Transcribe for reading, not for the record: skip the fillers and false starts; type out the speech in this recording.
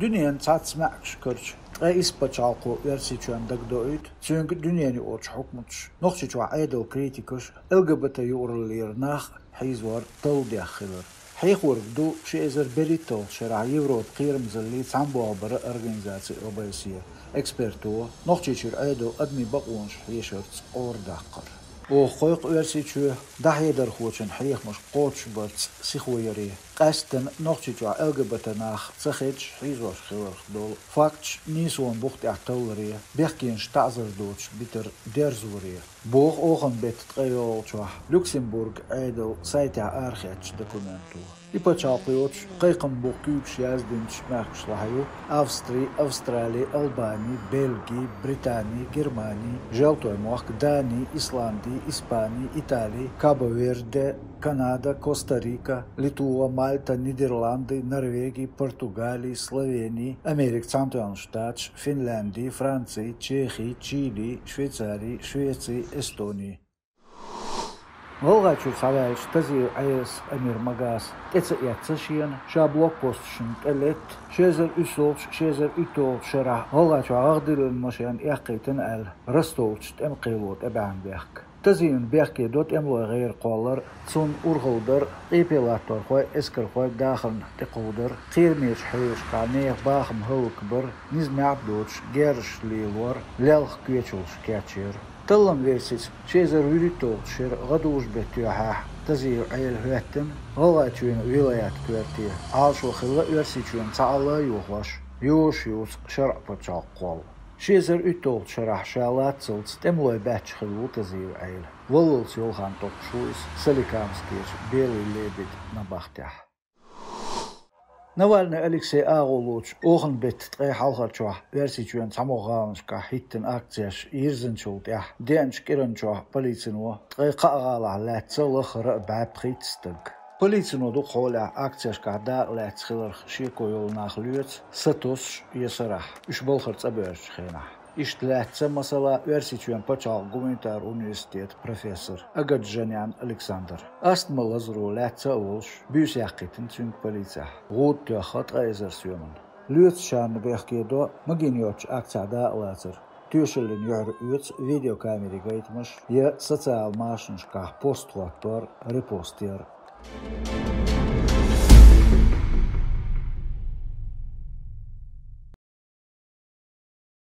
دنيا تعتسمعش كرش رئيس بачхьалкхо Оьрсийчоь дагдоид цюнг дуньяни оч حكمتش Нохчийчуьра айдо критикуш ЛГБТ юрлир нах حيزور толдя хилар حيخور دو شيزر بريتو شرع يوروب قيرم زلي تعمبو بر организации ОБСЕ эксперту Нохчийчуьра айдо адми бакъунш حيشرت اور داقر وخويق Оьрсийчоь دحيدر خوچن حيخ مش قوتش برت سيخويري قاستن Нохчийчуьра ЛГБТ ناخ تخيج حيزور خلر دول فاكتش نيسون بوخت اعتولري بيحكين شتعزر دوتش بيتر ديرزوري بوخ اوخن بيت ткъаё لوكسمبورغ ايدو سايتع ارخيتش دوكومنتو يبачхьалкхоч قيقن بوكيبش يازدنش ماخش لحيو أسترالي ألباني بلغي بريطاني جرماني جلتوي موخ داني إسلندي إسباني إيطالي كابو فيرده كندا كوستاريكا ليتوا مالتا نيدرلاندي نرويجي برتغالي سلوفيني أمريكا سامتوان شتاتش فنلندي فرنسي تشيخي تشيلي شويتساري شويتسي استوني валийначу саваиш тазиу айс амир Магас эца яцшиен шаблок постшин элет шезер усолч шезер утол шара валийначу агдырын машан эккхийтин ал ростовч эмқилот абан бехке тазиун бехке дот эмло гайр қолар цун ургылдыр эпилатор хой эскер хой дахын текудыр қирмеш хойш канех бахым хылкбыр низмабдоч герш лилор лялх кечулш кячер талла версис шезер вирито шер гадуш бетюха тазир айл хваттен валийначуин вилаят кварти алшо хилла Оьрсийчоь талла юхваш юш шаръ пачхьалкхо шезер утол шаръ шалатцл темлой бачхилу тазир айл вололс йолхан топшуис саликамскиш белый лебедь на бахтях Навальный Алексей Агулуч охан бет ткъа халхачва Оьрсийчоь самоганшка хиттен акцеш йирзича денч киранчва полицину ткъа қагала лаьцна лохра бакъ стаг полицину до холя акцешка да лаьцхилар шикойл нахлюц сатос есара үш болхарц аберч хена иштляца масала Оьрсийчоь пачал гуманитар университет профессор Агаджанян Александр астма лазру лаьца олш бюс яқитин цюнг полиция гуд төхат айзерсюман лüц шан бехке до магиньоч акцада лазер тюшелин юр үц видеокамери гайтмаш я социал машиншка постваттор репостер